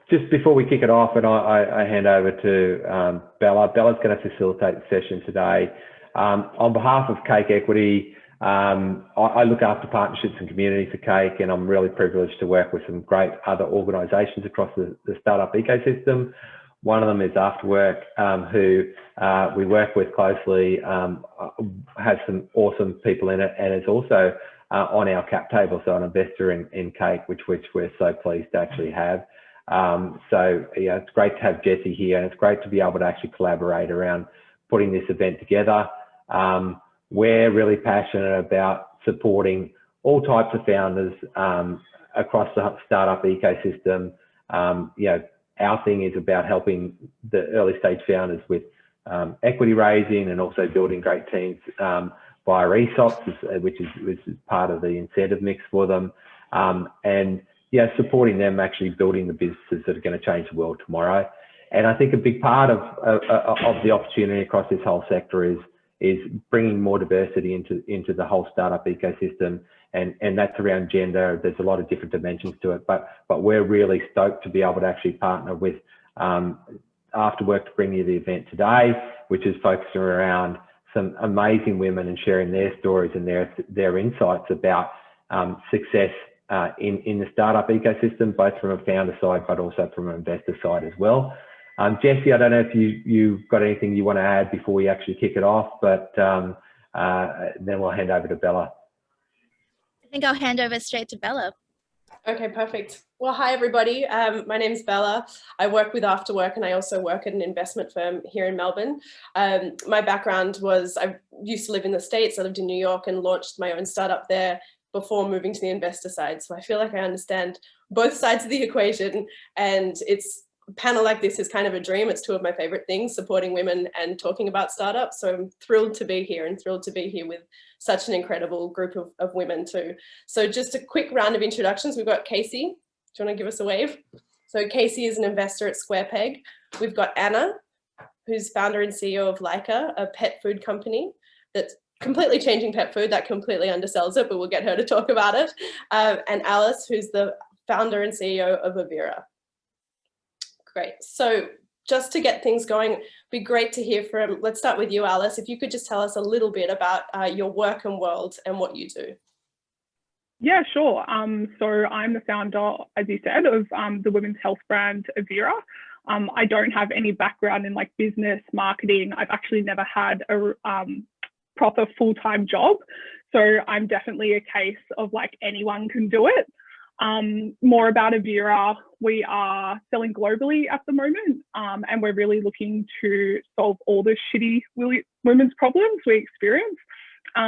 just before we kick it off, and I hand over to Bella. Bella's going to facilitate the session today. On behalf of Cake Equity, I look after partnerships and community for Cake, and I'm really privileged to work with some great other organisations across the startup ecosystem. One of them is Afterwork, who we work with closely, has some awesome people in it, and is also on our cap table, so an investor in Cake, which we're so pleased to actually have. So yeah, it's great to have Jessie here, and it's great to be able to actually collaborate around putting this event together. We're really passionate about supporting all types of founders across the startup ecosystem. Our thing is about helping the early stage founders with equity raising, and also building great teams via ESOPs, which is part of the incentive mix for them. And yeah, supporting them actually building the businesses that are going to change the world tomorrow. And I think a big part of the opportunity across this whole sector is bringing more diversity into the whole startup ecosystem, and that's around gender. There's a lot of different dimensions to it, but we're really stoked to be able to actually partner with Afterwork to bring you the event today, which is focusing around some amazing women and sharing their stories and their insights about success in the startup ecosystem, both from a founder side, but also from an investor side as well. Jessie, I don't know if you've got anything you want to add before we actually kick it off, but then we'll hand over to Bella. I think I'll hand over straight to Bella. Okay, perfect. Well, hi, everybody. My name's Bella. I work with Afterwork, and I also work at an investment firm here in Melbourne. My background was I used to live in the States. I lived in New York and launched my own startup there before moving to the investor side. So I feel like I understand both sides of the equation, and a panel like this is kind of a dream. It's two of my favorite things, supporting women and talking about startups. So I'm thrilled to be here, and thrilled to be here with such an incredible group of women too. So just a quick round of introductions. We've got Casey. Do you want to give us a wave? So Casey is an investor at SquarePeg. We've got Anna, who's founder and CEO of Leica, a pet food company that's completely changing pet food. That completely undersells it, but we'll get her to talk about it. And Alice, who's the founder and CEO of Avira. Great. So just to get things going, it'd be great to hear from, let's start with you, Alice. If you could just tell us a little bit about your work and world and what you do. Yeah, sure. So I'm the founder, as you said, of the women's health brand Avira. I don't have any background in like business marketing. I've actually never had a proper full-time job. So I'm definitely a case of like anyone can do it. More about Avira, we are selling globally at the moment, and we're really looking to solve all the shitty women's problems we experience,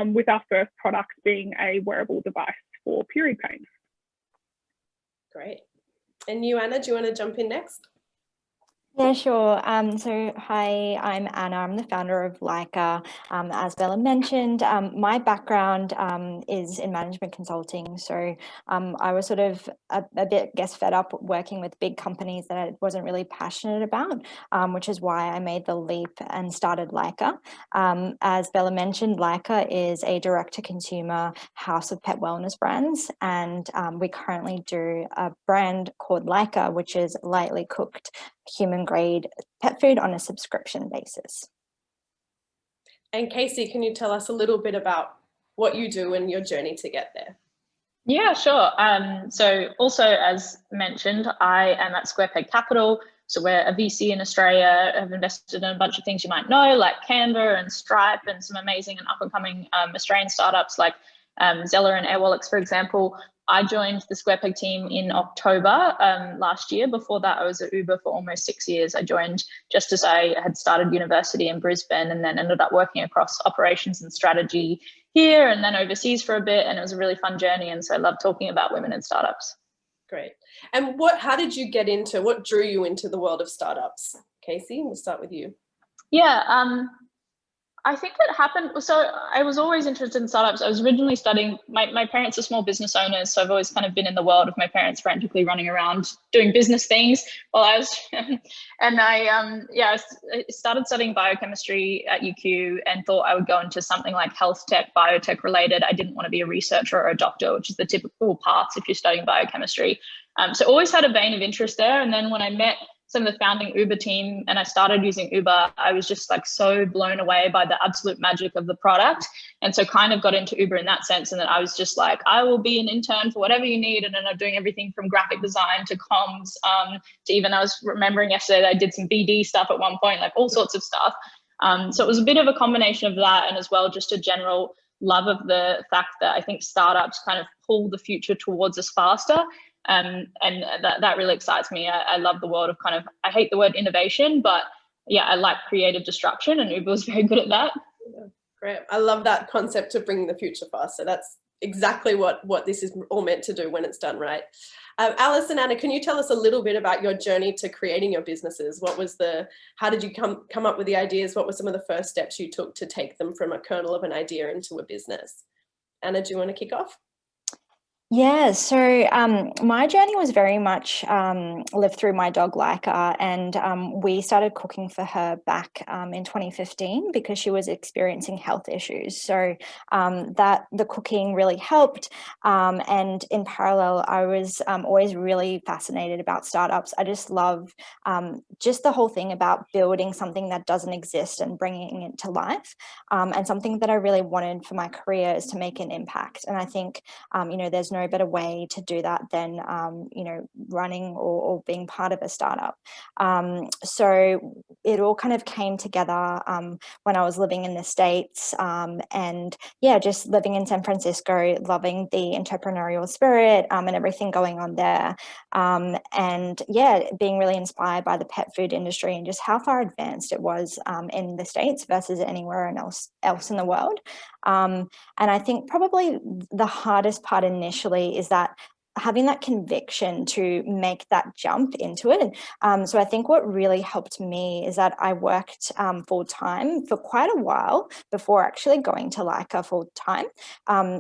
with our first product being a wearable device for period pain. Great. And you, Anna, do you want to jump in next? Yeah, sure. So hi, I'm Anna. I'm the founder of Leica. As Bella mentioned, my background is in management consulting. So I was sort of a bit, fed up working with big companies that I wasn't really passionate about, which is why I made the leap and started Leica. As Bella mentioned, Leica is a direct-to-consumer house of pet wellness brands, and we currently do a brand called Leica, which is lightly cooked human-grade pet food on a subscription basis. And Casey, can you tell us a little bit about what you do and your journey to get there? Yeah, sure. So also, as mentioned, I am at SquarePeg Capital. So we're a VC in Australia, have invested in a bunch of things you might know, like Canva and Stripe, and some amazing and up-and-coming Australian startups like Zeller and Airwallex, for example. I joined the SquarePeg team in October last year. Before that, I was at Uber for almost 6 years. I joined just as I had started university in Brisbane, and then ended up working across operations and strategy here and then overseas for a bit. And it was a really fun journey. And so I love talking about women in startups. Great. And how did you get into, what drew you into the world of startups? Casey, we'll start with you. Yeah. I think it happened. So I was always interested in startups. I was originally studying, my parents are small business owners. So I've always kind of been in the world of my parents frantically running around doing business things while I was, and I started studying biochemistry at UQ and thought I would go into something like health tech, biotech related. I didn't want to be a researcher or a doctor, which is the typical paths if you're studying biochemistry. So always had a vein of interest there. And then when I met some of the founding Uber team and I started using Uber, I was just like so blown away by the absolute magic of the product. And so kind of got into Uber in that sense. And then I was just like, I will be an intern for whatever you need. And then I'm doing everything from graphic design to comms, to even I was remembering yesterday that I did some BD stuff at one point, like all sorts of stuff. So it was a bit of a combination of that and as well just a general love of the fact that I think startups kind of pull the future towards us faster. And that really excites me. I love the world of kind of, I hate the word innovation, but yeah, I like creative destruction, and Uber was very good at that. Yeah, great. I love that concept of bringing the future faster. That's exactly what this is all meant to do when it's done right. Alice and Anna, can you tell us a little bit about your journey to creating your businesses? How did you come up with the ideas? What were some of the first steps you took to take them from a kernel of an idea into a business? Anna, do you want to kick off? Yeah, so my journey was very much lived through my dog Leica, and we started cooking for her back in 2015 because she was experiencing health issues. So that the cooking really helped, and in parallel, I was always really fascinated about startups. I just love just the whole thing about building something that doesn't exist and bringing it to life, and something that I really wanted for my career is to make an impact. And I think there's no better way to do that than running or being part of a startup. So it all kind of came together when I was living in the States, and yeah, just living in San Francisco, loving the entrepreneurial spirit and everything going on there, and yeah, being really inspired by the pet food industry and just how far advanced it was in the States versus anywhere else in the world. And I think probably the hardest part initially is that having that conviction to make that jump into it. So I think what really helped me is that I worked full-time for quite a while before actually going to Leica full-time.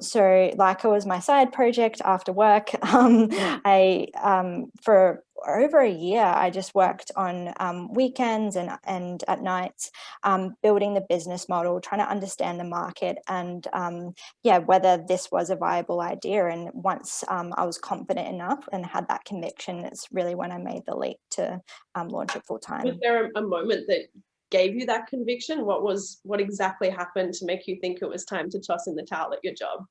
So Leica was my side project after work. For over a year, I just worked on weekends and at nights, building the business model, trying to understand the market and whether this was a viable idea. And once I was confident enough and had that conviction, it's really when I made the leap to launch it full time. Was there a moment that gave you that conviction? What exactly happened to make you think it was time to toss in the towel at your job?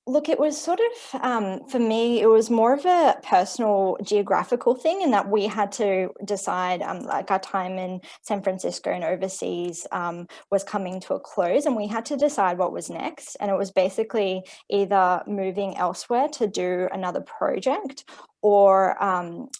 Look, it was sort of, for me, it was more of a personal geographical thing in that we had to decide, like our time in San Francisco and overseas was coming to a close, and we had to decide what was next. And it was basically either moving elsewhere to do another project or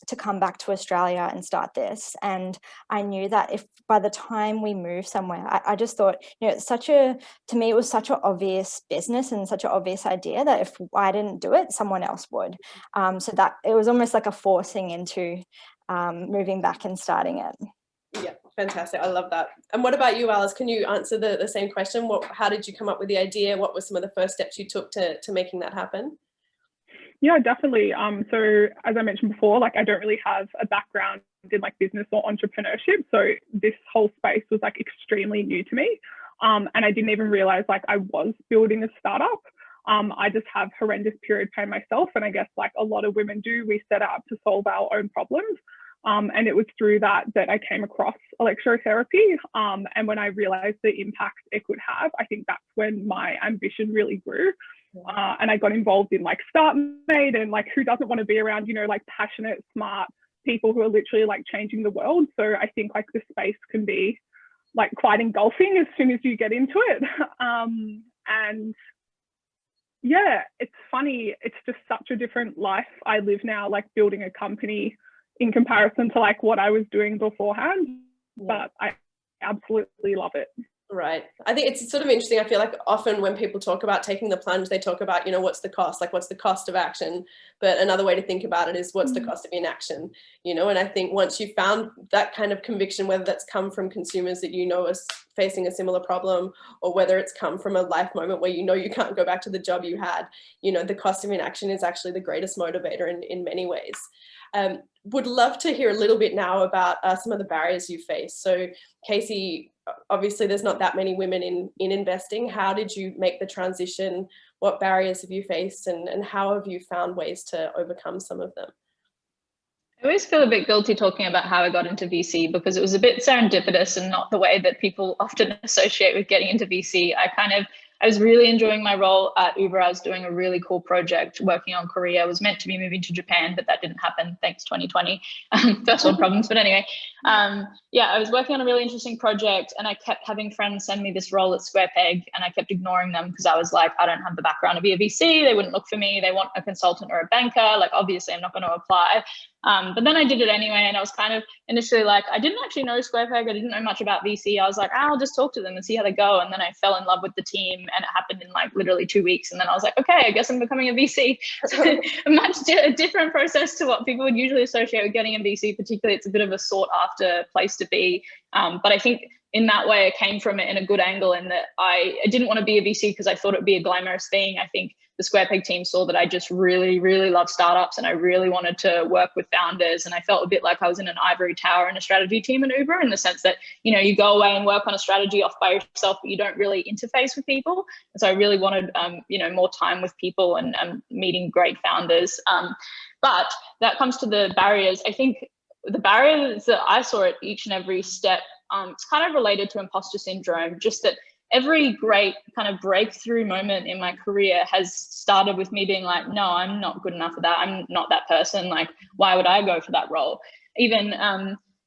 to come back to Australia and start this. And I knew that if by the time we moved somewhere, I just thought, to me, it was such an obvious business and such an obvious idea that if I didn't do it, someone else would. So that it was almost like a forcing into moving back and starting it. Yeah, fantastic. I love that. And what about you, Alice? Can you answer the same question? How did you come up with the idea? What were some of the first steps you took to making that happen? Yeah, definitely. So as I mentioned before, like I don't really have a background in like business or entrepreneurship. So this whole space was like extremely new to me. And I didn't even realize like I was building a startup. I just have horrendous period pain myself. And I guess like a lot of women do, we set out to solve our own problems. And it was through that I came across electrotherapy. And when I realized the impact it could have, I think that's when my ambition really grew. And I got involved in like StartMate, and like who doesn't want to be around, like passionate, smart people who are literally like changing the world. So I think like the space can be like quite engulfing as soon as you get into it. And yeah, it's funny. It's just such a different life I live now, like building a company in comparison to like what I was doing beforehand. But I absolutely love it. Right. I think it's sort of interesting. I feel like often when people talk about taking the plunge, they talk about, what's the cost? Like, what's the cost of action? But another way to think about it is what's the cost of inaction? And I think once you've found that kind of conviction, whether that's come from consumers that are facing a similar problem, or whether it's come from a life moment where you can't go back to the job you had, the cost of inaction is actually the greatest motivator in many ways. Would love to hear a little bit now about some of the barriers you face. So Casey, obviously there's not that many women in investing. How did you make the transition? What barriers have you faced, and how have you found ways to overcome some of them? I always feel a bit guilty talking about how I got into VC, because it was a bit serendipitous and not the way that people often associate with getting into VC. I was really enjoying my role at Uber. I was doing a really cool project working on Korea. I was meant to be moving to Japan, but that didn't happen. Thanks 2020. First world problems. But anyway, I was working on a really interesting project, and I kept having friends send me this role at SquarePeg, and I kept ignoring them because I was like, I don't have the background to be a VC. They wouldn't look for me. They want a consultant or a banker. Like, obviously I'm not going to apply. But then I did it anyway, and I was kind of initially like, I didn't actually know SquarePeg. I didn't know much about VC. I was like, I'll just talk to them and see how they go. And then I fell in love with the team, and it happened in like literally 2 weeks. And then I was like, okay, I guess I'm becoming a VC. So a different process to what people would usually associate with getting a VC. Particularly, it's a bit of a sought after place to be. But I think in that way, I came from it in a good angle, in that I didn't want to be a VC because I thought it'd be a glamorous thing. I think the SquarePeg team saw that I just really, really love startups, and I really wanted to work with founders. And I felt a bit like I was in an ivory tower in a strategy team in Uber, in the sense that, you go away and work on a strategy off by yourself, but you don't really interface with people. And so I really wanted, more time with people and meeting great founders. But that comes to the barriers. I think the barriers that I saw at each and every step, it's kind of related to imposter syndrome, just that every great kind of breakthrough moment in my career has started with me being like, no, I'm not good enough for that. I'm not that person. Like, why would I go for that role? Even,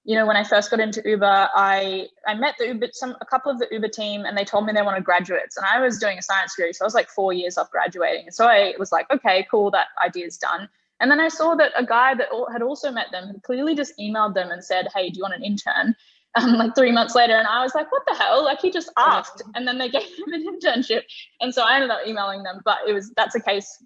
when I first got into Uber, I met a couple of the Uber team, and they told me they wanted graduates, and I was doing a science degree. So I was like 4 years off graduating. And so I was like, okay, cool, that idea's done. And then I saw that a guy that had also met them had clearly just emailed them and said, hey, do you want an intern? Like 3 months later, and I was like, what the hell? Like, he just asked, and then they gave him an internship. And so I ended up emailing them, but that's a case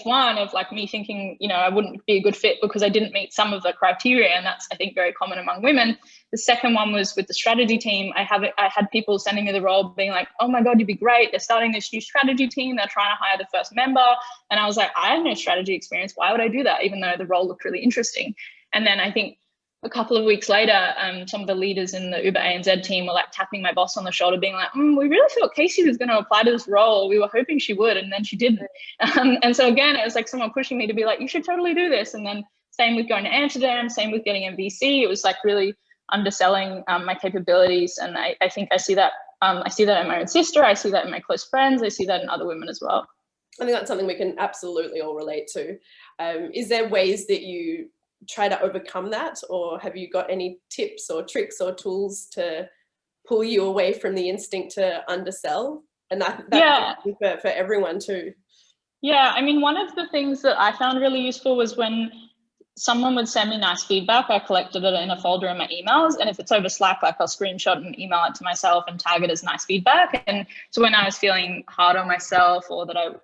one of like me thinking, I wouldn't be a good fit because I didn't meet some of the criteria. And that's, I think, very common among women. The second one was with the strategy team. I had people sending me the role being like, oh my God, you'd be great. They're starting this new strategy team. They're trying to hire the first member. And I was like, I have no strategy experience. Why would I do that? Even though the role looked really interesting. And then I think a couple of weeks later, some of the leaders in the Uber ANZ team were like tapping my boss on the shoulder, being like, we really thought Casey was going to apply to this role. We were hoping she would, and then she didn't. And so again, it was like someone pushing me to be like, you should totally do this. And then same with going to Amsterdam, same with getting a VC. It was like really underselling my capabilities. And I think I see that in my own sister. I see that in my close friends. I see that in other women as well. I think that's something we can absolutely all relate to. Is there ways that you try to overcome that, or have you got any tips or tricks or tools to pull you away from the instinct to undersell? And that for everyone too. Yeah, I mean, one of the things that I found really useful was when someone would send me nice feedback, I collected it in a folder in my emails, and if it's over Slack, like I'll screenshot and email it to myself and tag it as nice feedback. And so when I was feeling hard on myself, or that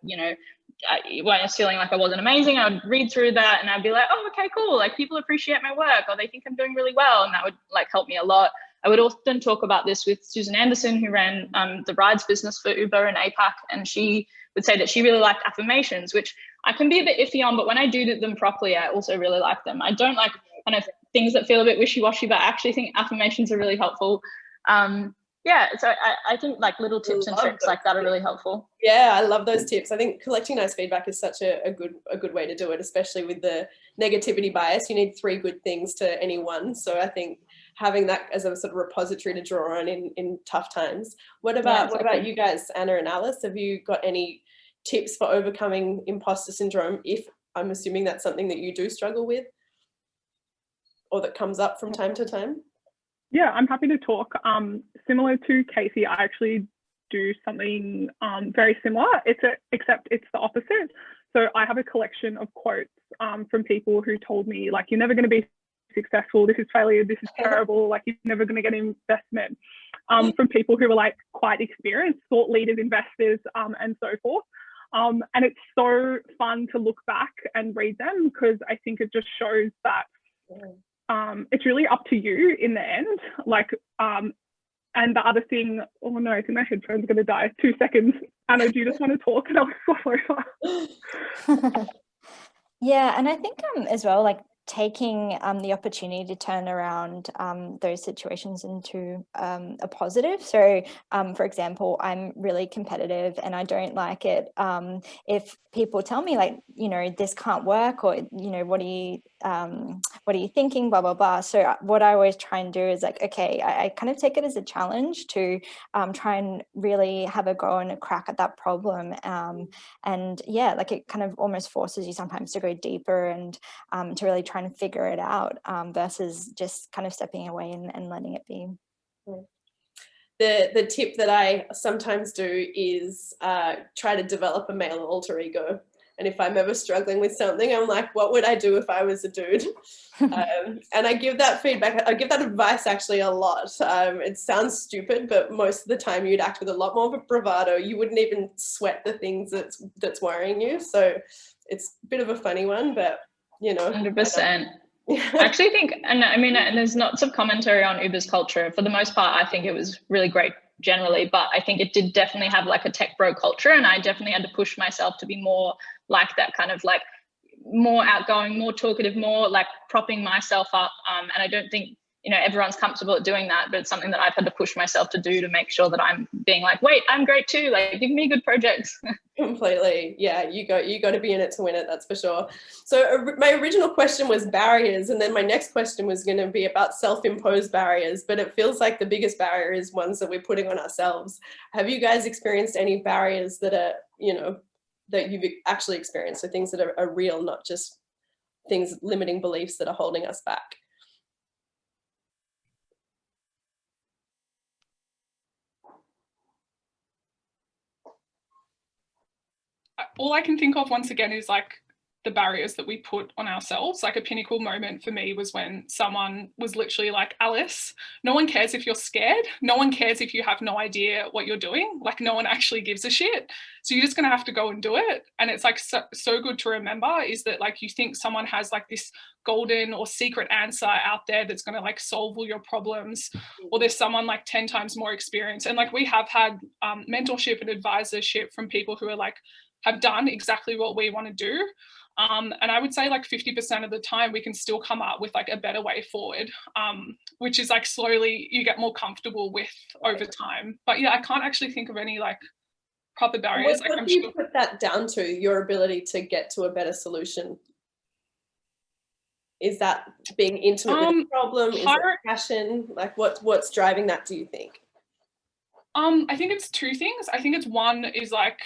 when I was feeling like I wasn't amazing, I would read through that and I'd be like, oh, okay, cool. Like, people appreciate my work, or they think I'm doing really well. And that would like help me a lot. I would often talk about this with Susan Anderson, who ran the rides business for Uber and APAC. And she would say that she really liked affirmations, which I can be a bit iffy on, but when I do them properly, I also really like them. I don't like kind of things that feel a bit wishy-washy, but I actually think affirmations are really helpful. So I think like little tips and tricks like that are really helpful. Yeah, I love those tips. I think collecting nice feedback is such a good way to do it, especially with the negativity bias. You need 3 good things to any one. So I think having that as a sort of repository to draw on in tough times. What about you guys, Anna and Alice? Have you got any tips for overcoming imposter syndrome? If I'm assuming that's something that you do struggle with, or that comes up from time to time. Yeah, I'm happy to talk. Similar to Casey, I actually do something very similar, except it's the opposite. So I have a collection of quotes from people who told me, like, you're never going to be successful, this is failure, this is terrible, like, you're never going to get investment. from people who were like quite experienced, thought leaders, investors, and so forth. And it's so fun to look back and read them, because I think it just shows that it's really up to you in the end. Like, and the other thing, oh no, I think my headphones are going to die. 2 seconds. Anna, do you just want to talk? And I'll swallow over. Yeah, and I think as well, like taking the opportunity to turn around those situations into a positive. So, for example, I'm really competitive and I don't like it if people tell me like, you know, this can't work, or, you know, what are you thinking, blah, blah, blah. So what I always try and do is like, okay, I kind of take it as a challenge to try and really have a go and a crack at that problem. And yeah, like it kind of almost forces you sometimes to go deeper and to really try and figure it out versus just kind of stepping away and letting it be. The tip that I sometimes do is try to develop a male alter ego. And if I'm ever struggling with something, I'm like, what would I do if I was a dude? And I give that feedback, I give that advice actually a lot. It sounds stupid, but most of the time you'd act with a lot more of a bravado. You wouldn't even sweat the things that's worrying you. So it's a bit of a funny one, but you know. 100%. I actually think, and I mean, and there's lots of commentary on Uber's culture. For the most part, I think it was really great generally, but I think it did definitely have like a tech bro culture, and I definitely had to push myself to be more like that, kind of like more outgoing, more talkative, more like propping myself up. And I don't think, you know, everyone's comfortable at doing that, but it's something that I've had to push myself to do to make sure that I'm being like, wait, I'm great too. Like, give me good projects. Completely. Yeah, you got to be in it to win it. That's for sure. So my original question was barriers, and then my next question was going to be about self-imposed barriers, but it feels like the biggest barrier is ones that we're putting on ourselves. Have you guys experienced any barriers that are, you know, that you've actually experienced? So things that are real, not just things, limiting beliefs that are holding us back. All I can think of once again is like the barriers that we put on ourselves. Like a pinnacle moment for me was when someone was literally like, Alice, no one cares if you're scared. No one cares if you have no idea what you're doing. Like no one actually gives a shit. So you're just going to have to go and do it. And it's like so good to remember is that like you think someone has like this golden or secret answer out there that's going to like solve all your problems, or there's someone like 10 times more experienced. And like we have had mentorship and advisorship from people who are like, have done exactly what we want to do. And I would say like 50% of the time we can still come up with like a better way forward, which is like slowly you get more comfortable with over time. But yeah, I can't actually think of any like proper barriers. What do you put that down to, your ability to get to a better solution? Is that being intimate with the problem? Is it passion? Like what's driving that, do you think? I think it's two things. I think it's one is like,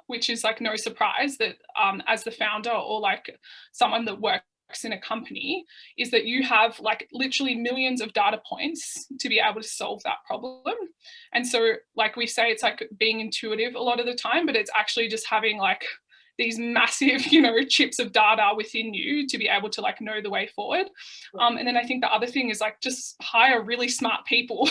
which is like no surprise that as the founder or like someone that works in a company, is that you have like literally millions of data points to be able to solve that problem. And so like we say, it's like being intuitive a lot of the time, but it's actually just having like these massive, you know, chips of data within you to be able to like know the way forward. And then I think the other thing is like just hire really smart people.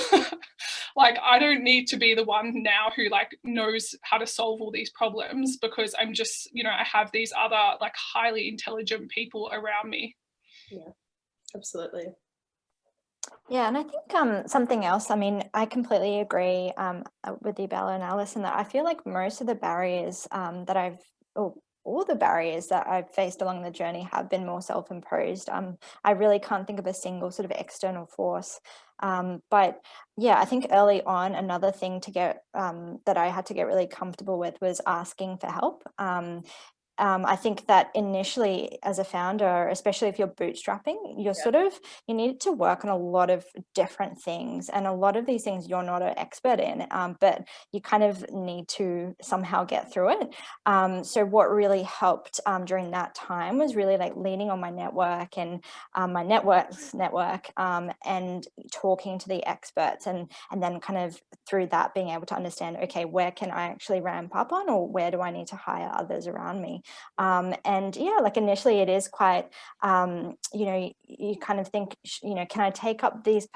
Like I don't need to be the one now who like knows how to solve all these problems, because I'm just, you know, I have these other like highly intelligent people around me. Yeah, absolutely. Yeah, and I think something else, I mean, I completely agree with you, Bella and Alice, in that I feel like most of the barriers that all the barriers that I've faced along the journey have been more self-imposed. I really can't think of a single sort of external force. But yeah, I think early on, another thing to get that I had to get really comfortable with was asking for help. I think that initially as a founder, especially if you're bootstrapping, you need to work on a lot of different things, and a lot of these things you're not an expert in, but you kind of need to somehow get through it. So what really helped during that time was really like leaning on my network and my network and talking to the experts, and then kind of through that being able to understand, okay, where can I actually ramp up on, or where do I need to hire others around me? And yeah, like initially it is quite, you know, you kind of think, you know, can I take up these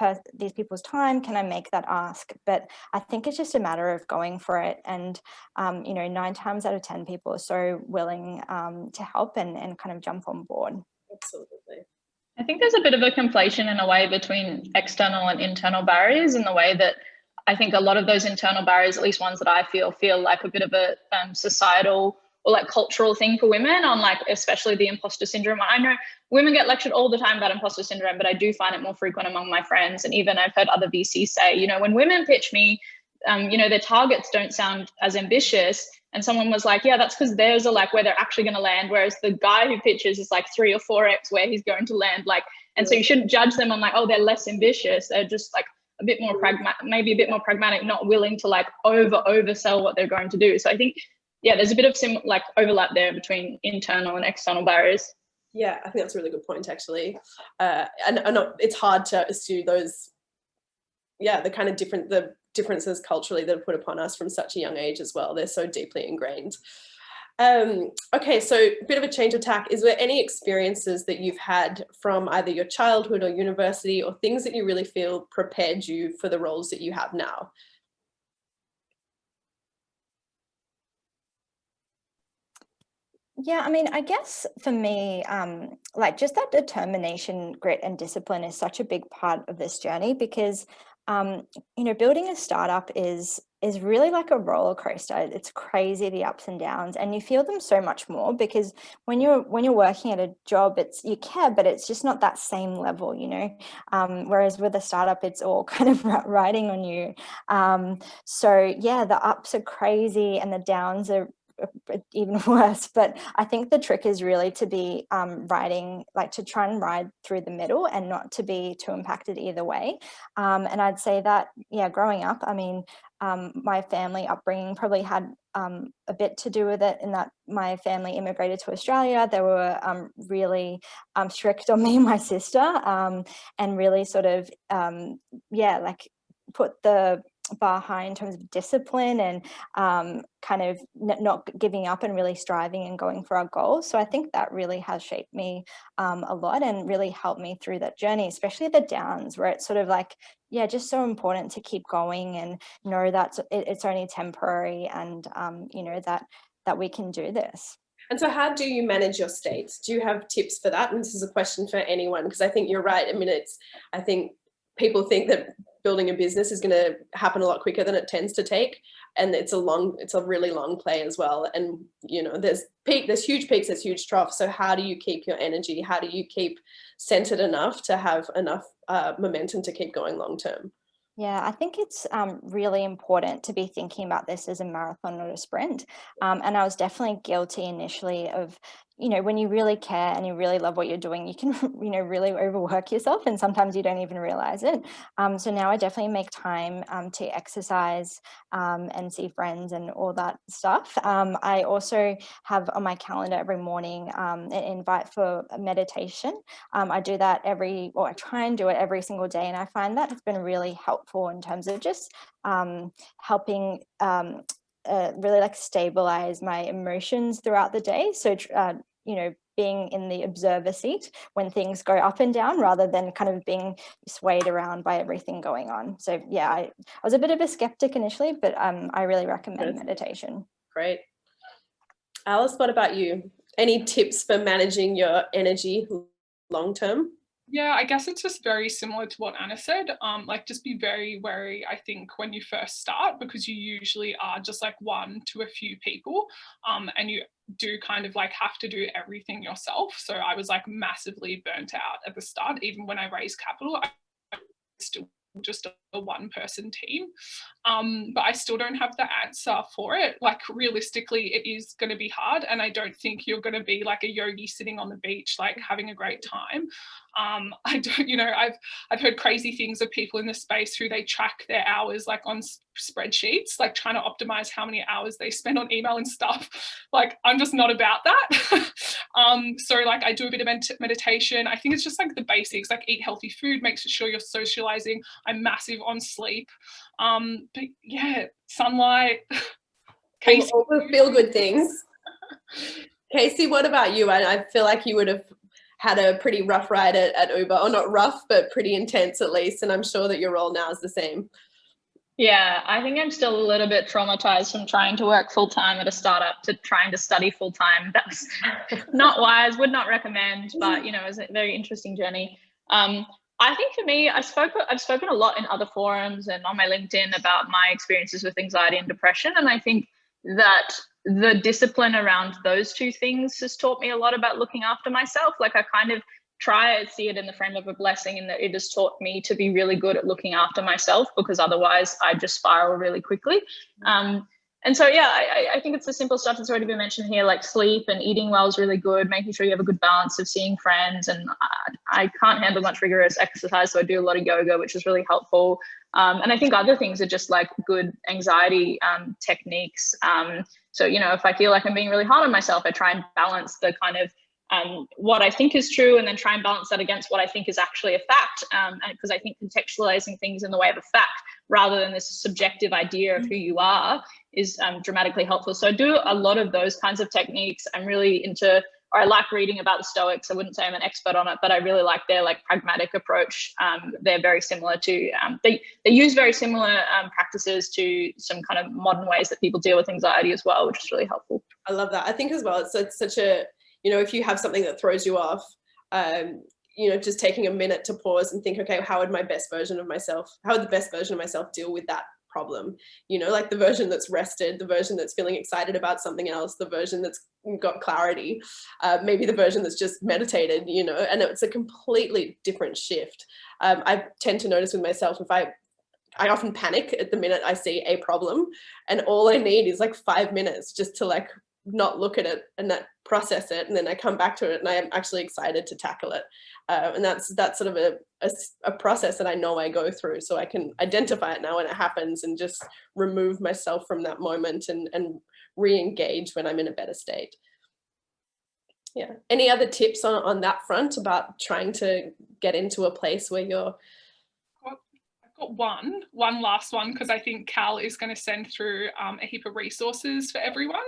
people's time? Can I make that ask? But I think it's just a matter of going for it. And, you know, 9 times out of 10 people are so willing to help and kind of jump on board. Absolutely. I think there's a bit of a conflation in a way between external and internal barriers, in the way that I think a lot of those internal barriers, at least ones that I feel like a bit of a societal or like cultural thing for women, on like especially the imposter syndrome. I know women get lectured all the time about imposter syndrome, but I do find it more frequent among my friends. And even I've heard other VCs say, you know, when women pitch me, you know, their targets don't sound as ambitious. And someone was like, yeah, that's because theirs are like where they're actually going to land. Whereas the guy who pitches is like 3 or 4x where he's going to land. Like, and so you shouldn't judge them on like, oh, they're less ambitious. They're just like a bit more pragmatic, maybe a bit more pragmatic, not willing to like oversell what they're going to do. So I think, yeah, there's a bit of like overlap there between internal and external barriers. Yeah, I think that's a really good point, actually. And it's hard to assume those, yeah, the kind of the differences culturally that are put upon us from such a young age as well. They're so deeply ingrained. Okay, so a bit of a change of tack. Is there any experiences that you've had from either your childhood or university, or things that you really feel prepared you for the roles that you have now? Yeah, I mean, I guess for me, like just that determination, grit, and discipline is such a big part of this journey, because you know, building a startup is really like a roller coaster. It's crazy, the ups and downs, and you feel them so much more, because when you're working at a job, you care, but it's just not that same level, you know. Whereas with a startup, it's all kind of riding on you. So yeah, the ups are crazy and the downs are even worse. But I think the trick is really to be riding, like to try and ride through the middle and not to be too impacted either way. And I'd say that, yeah, growing up, I mean, my family upbringing probably had a bit to do with it, in that my family immigrated to Australia. They were really strict on me and my sister, and really sort of, yeah, like put the bar high in terms of discipline and kind of not giving up and really striving and going for our goals. So I think that really has shaped me a lot and really helped me through that journey, especially the downs, where it's sort of like, yeah, just so important to keep going and know that it's only temporary, and you know, that we can do this. And so how do you manage your states? Do you have tips for that? And this is a question for anyone, because I think you're right. I mean, I think people think that building a business is going to happen a lot quicker than it tends to take. And it's a really long play as well. And, you know, there's huge peaks, there's huge troughs. So how do you keep your energy? How do you keep centered enough to have enough momentum to keep going long term? Yeah, I think it's really important to be thinking about this as a marathon, not a sprint. And I was definitely guilty initially of, you know, when you really care and you really love what you're doing, you can, you know, really overwork yourself, and sometimes you don't even realize it. So now I definitely make time to exercise and see friends and all that stuff. I also have on my calendar every morning an invite for a meditation. I do that I try and do it every single day, and I find that it's been really helpful in terms of just helping really like stabilize my emotions throughout the day. So you know, being in the observer seat when things go up and down, rather than kind of being swayed around by everything going on. So yeah, I was a bit of a skeptic initially, but I really recommend meditation. Great. Alice, what about you? Any tips for managing your energy long term? Yeah, I guess it's just very similar to what Anna said. Like, just be very wary, I think, when you first start, because you usually are just like one to a few people, and you do kind of like have to do everything yourself. So I was like massively burnt out at the start. Even when I raised capital, I still just a one-person team, but I still don't have the answer for it. Like, realistically, it is going to be hard, and I don't think you're going to be like a yogi sitting on the beach like having a great time. I don't, you know, I've heard crazy things of people in the space who they track their hours like on spreadsheets, like trying to optimize how many hours they spend on email and stuff. Like, I'm just not about that. So like, I do a bit of meditation. I think it's just like the basics, like eat healthy food, make sure you're socializing. I'm massive on sleep. But yeah, sunlight, all the feel good things. Casey, what about you? I feel like you would have had a pretty rough ride at Uber, or not rough, but pretty intense at least. And I'm sure that your role now is the same. Yeah, I think I'm still a little bit traumatized from trying to work full time at a startup to trying to study full time. That was not wise, would not recommend, but you know, it was a very interesting journey. I think for me, I've spoken a lot in other forums and on my LinkedIn about my experiences with anxiety and depression. And I think that the discipline around those two things has taught me a lot about looking after myself. Like I kind of try to see it in the frame of a blessing, in that it has taught me to be really good at looking after myself, because otherwise I just spiral really quickly. And so, yeah, I think it's the simple stuff that's already been mentioned here, like sleep and eating well is really good, making sure you have a good balance of seeing friends. And I can't handle much rigorous exercise, so I do a lot of yoga, which is really helpful. And I think other things are just like good anxiety techniques. So, you know, if I feel like I'm being really hard on myself, I try and balance the kind of what I think is true, and then try and balance that against what I think is actually a fact. And because I think contextualizing things in the way of a fact rather than this subjective idea of who you are is dramatically helpful. So I do a lot of those kinds of techniques. I'm really into, or I like reading about the Stoics. I wouldn't say I'm an expert on it, but I really like their like pragmatic approach. They're very similar to, they use very similar practices to some kind of modern ways that people deal with anxiety as well, which is really helpful. I love that. I think as well, it's such a, you know, if you have something that throws you off, you know, just taking a minute to pause and think, okay, how would the best version of myself deal with that problem? You know, like the version that's rested, the version that's feeling excited about something else, the version that's got clarity, maybe the version that's just meditated, you know, and it's a completely different shift. I tend to notice with myself, if I often panic at the minute I see a problem, and all I need is like 5 minutes just to like not look at it and that process it, and then I come back to it and I am actually excited to tackle it. And that's sort of a process that I know I go through, so I can identify it now when it happens and just remove myself from that moment and re-engage when I'm in a better state. Yeah. Any other tips on that front about trying to get into a place where you're... One last one, because I think Cal is going to send through a heap of resources for everyone.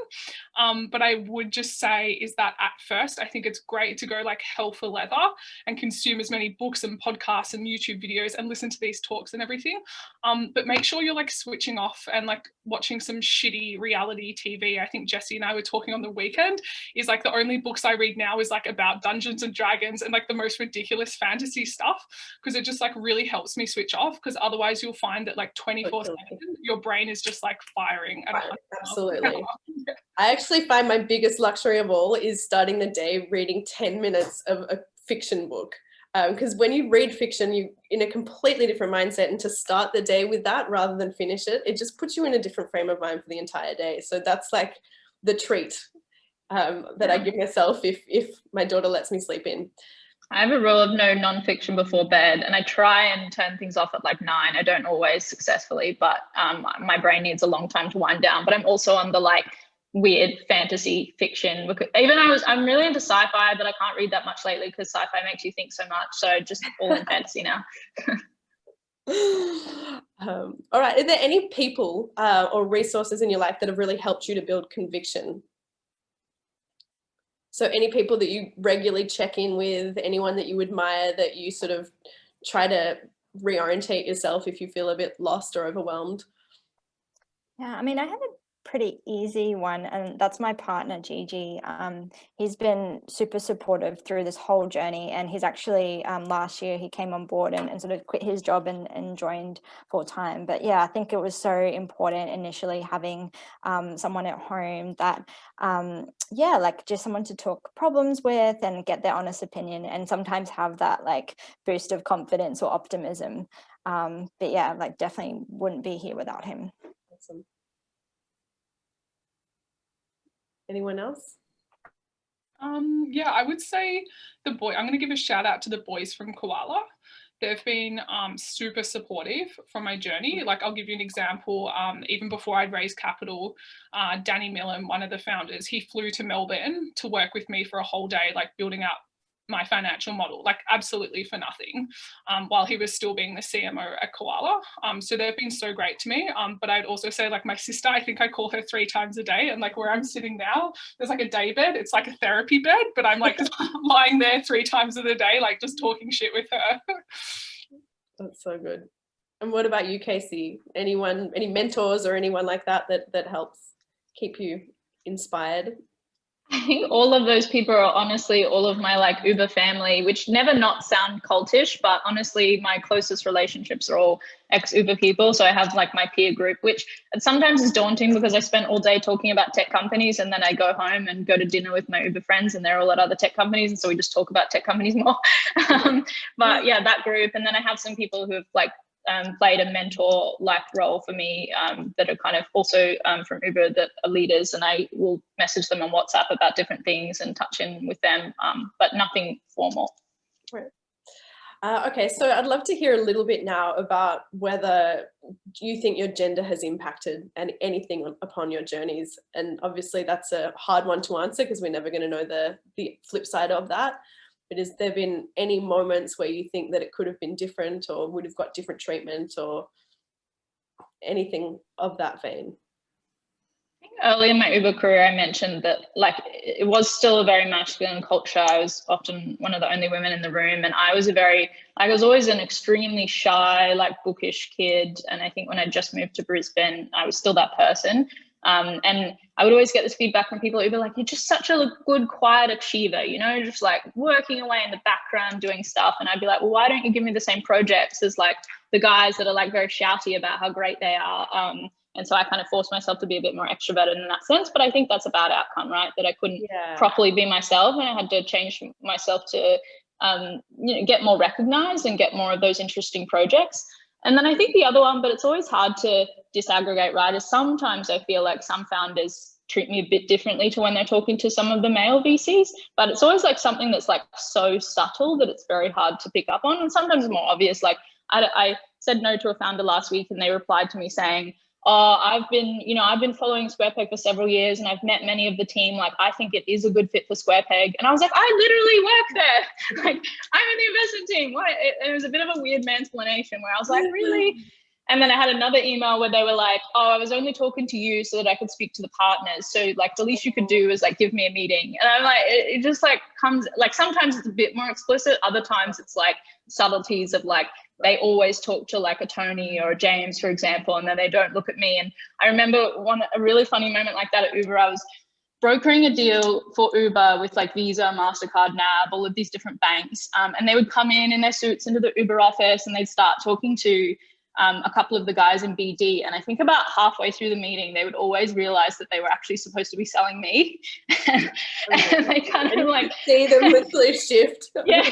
But I would just say is that at first, I think it's great to go like hell for leather and consume as many books and podcasts and YouTube videos and listen to these talks and everything. But make sure you're like switching off and like watching some shitty reality TV. I think Jessie and I were talking on the weekend, is like the only books I read now is like about Dungeons and Dragons and like the most ridiculous fantasy stuff, because it just like really helps me switch off, because otherwise you'll find that like 24/7 your brain is just like firing. Absolutely. I actually find my biggest luxury of all is starting the day reading 10 minutes of a fiction book, because when you read fiction, you're in a completely different mindset, and to start the day with that rather than finish it, it just puts you in a different frame of mind for the entire day. So that's like the treat that I give myself if my daughter lets me sleep in. I have a rule of no nonfiction before bed, and I try and turn things off at like 9. I don't always successfully, but my brain needs a long time to wind down. But I'm also on the like weird fantasy fiction, because even I'm really into sci-fi, but I can't read that much lately because sci-fi makes you think so much. So just all in fantasy now. All right. Are there any people or resources in your life that have really helped you to build conviction? So any people that you regularly check in with, anyone that you admire, that you sort of try to reorientate yourself if you feel a bit lost or overwhelmed? Yeah, I mean, I have a pretty easy one, and that's my partner, Gigi. He's been super supportive through this whole journey, and he's actually last year he came on board and sort of quit his job and joined full time. But yeah, I think it was so important initially having someone at home that yeah, like just someone to talk problems with and get their honest opinion, and sometimes have that like boost of confidence or optimism. But yeah, like definitely wouldn't be here without him. Awesome. Anyone else? Yeah, I would say I'm going to give a shout out to the boys from Koala. They've been super supportive from my journey. Like, I'll give you an example. Even before I'd raised capital, Danny Millen, one of the founders, he flew to Melbourne to work with me for a whole day, like building out my financial model, like absolutely for nothing, while he was still being the CMO at Koala. So they've been so great to me. But I'd also say, like, my sister, I think I call her 3 times a day, and like where I'm sitting now, there's like a day bed. It's like a therapy bed, but I'm like lying there 3 times of the day, like just talking shit with her. That's so good. And what about you, Casey? Any mentors or anyone like that helps keep you inspired? I think all of those people are honestly all of my like Uber family, which never not sound cultish, but honestly, my closest relationships are all ex-Uber people. So I have like my peer group, which sometimes is daunting because I spent all day talking about tech companies, and then I go home and go to dinner with my Uber friends, and they're all at other tech companies. And so we just talk about tech companies more. But yeah, that group. And then I have some people who have like played a mentor-like role for me that are kind of also from Uber that are leaders, and I will message them on WhatsApp about different things and touch in with them, but nothing formal. Right. Okay, so I'd love to hear a little bit now about whether you think your gender has impacted anything upon your journeys. And obviously that's a hard one to answer because we're never going to know the flip side of that. But has there been any moments where you think that it could have been different or would have got different treatment or anything of that vein? I think early in my Uber career, I mentioned that like it was still a very masculine culture. I was often one of the only women in the room, and I was always an extremely shy, like bookish kid. And I think when I just moved to Brisbane, I was still that person. And I would always get this feedback from people who'd be like, you're just such a good, quiet achiever, you know, just like working away in the background, doing stuff. And I'd be like, well, why don't you give me the same projects as like the guys that are like very shouty about how great they are? And so I kind of forced myself to be a bit more extroverted in that sense. But I think that's a bad outcome, right? That I couldn't properly be myself, and I had to change myself to, get more recognized and get more of those interesting projects. And then I think the other one, but it's always hard to disaggregate, right, is sometimes I feel like some founders treat me a bit differently to when they're talking to some of the male VCs, but it's always like something that's like so subtle that it's very hard to pick up on. And sometimes more obvious, like I said no to a founder last week, and they replied to me saying, oh, I've been following SquarePeg for several years, and I've met many of the team. Like, I think it is a good fit for SquarePeg. And I was like, I literally work there. Like, I'm in the investment team. What? It was a bit of a weird mansplaination where I was like, really? And then I had another email where they were like, oh, I was only talking to you so that I could speak to the partners. So like the least you could do is like give me a meeting. And I'm like, it just like comes, like sometimes it's a bit more explicit. Other times it's like subtleties of like, they always talk to like a Tony or a James, for example, and then they don't look at me. And I remember a really funny moment like that at Uber. I was brokering a deal for Uber with like Visa, MasterCard, NAB, all of these different banks. And they would come in their suits into the Uber office, and they'd start talking to a couple of the guys in BD. And I think about halfway through the meeting, they would always realize that they were actually supposed to be selling me. and they kind of like see them mentally shift. Yeah.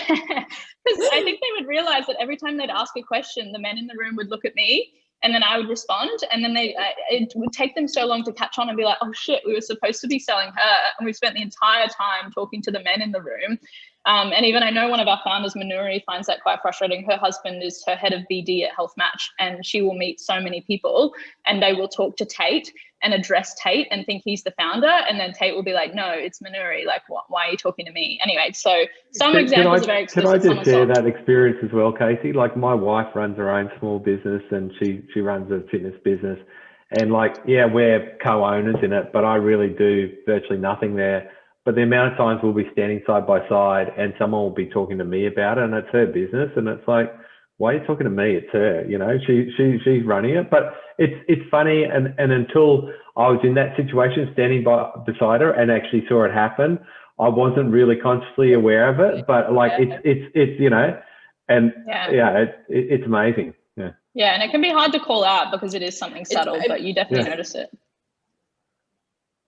Because I think they would realize that every time they'd ask a question, the men in the room would look at me, and then I would respond. And then it would take them so long to catch on and be like, oh shit, we were supposed to be selling her. And we spent the entire time talking to the men in the room. And even I know one of our founders, Manuri, finds that quite frustrating. Her husband is her head of BD at Health Match, and she will meet so many people, and they will talk to Tate and address Tate and think he's the founder. And then Tate will be like, no, it's Manuri. Like, why are you talking to me? Anyway, so some examples are very explicit. Can I just share that experience as well, Casey? Like, my wife runs her own small business, and she runs a fitness business. And like, yeah, we're co-owners in it, but I really do virtually nothing there. But the amount of times we'll be standing side by side and someone will be talking to me about it, and it's her business, and it's like, why are you talking to me? It's her, you know, she's running it. But it's funny, and until I was in that situation, standing beside her and actually saw it happen, I wasn't really consciously aware of it. But like, it's you know, and it's amazing. Yeah, and it can be hard to call out because it is something subtle, but you definitely notice it.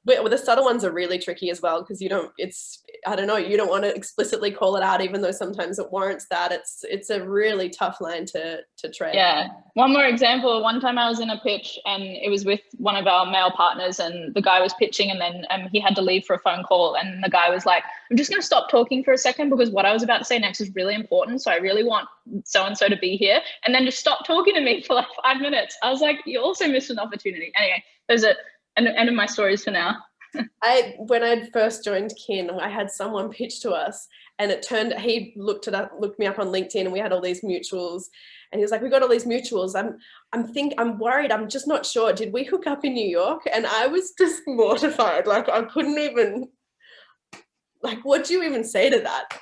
Well, the subtle ones are really tricky as well, because you don't want to explicitly call it out, even though sometimes it warrants that. It's a really tough line to tread. Yeah. One more example. One time I was in a pitch, and it was with one of our male partners, and the guy was pitching, and then he had to leave for a phone call, and the guy was like, I'm just going to stop talking for a second because what I was about to say next is really important. So I really want so-and-so to be here. And then just stop talking to me for like 5 minutes. I was like, you also missed an opportunity. Anyway, there's end of my stories for now. When I'd first joined Kin, I had someone pitch to us, and he looked me up on LinkedIn, and we had all these mutuals, and he was like, "We got all these mutuals. I'm worried. I'm just not sure. Did we hook up in New York?" And I was just mortified. Like, I couldn't even, like, what do you even say to that?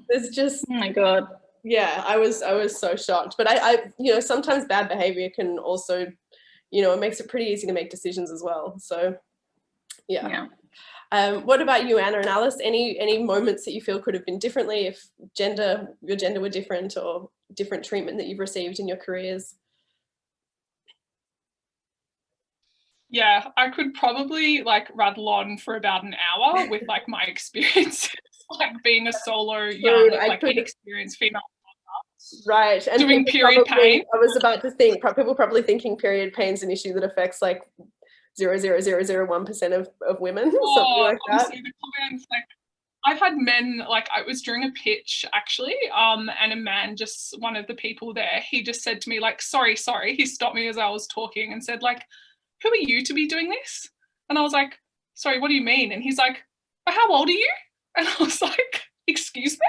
There's just, oh my God. Yeah, I was so shocked. But I sometimes bad behavior can also, it makes it pretty easy to make decisions as well. So yeah. What about you, Anna and Alice? Any moments that you feel could have been differently if your gender were different, or different treatment that you've received in your careers? Yeah, I could probably like rattle on for about an hour with like my experience, like being a solo, young, like inexperienced female. Right. And doing period pain. I was about to think, people probably thinking period pain is an issue that affects like 0.0001% of women, something like that. Honestly, the comments, like, I've had men, like, it was during a pitch actually, and a man, just one of the people there, he just said to me like, sorry, he stopped me as I was talking and said like, who are you to be doing this? And I was like, sorry, what do you mean? And he's like, but how old are you? And I was like, excuse me?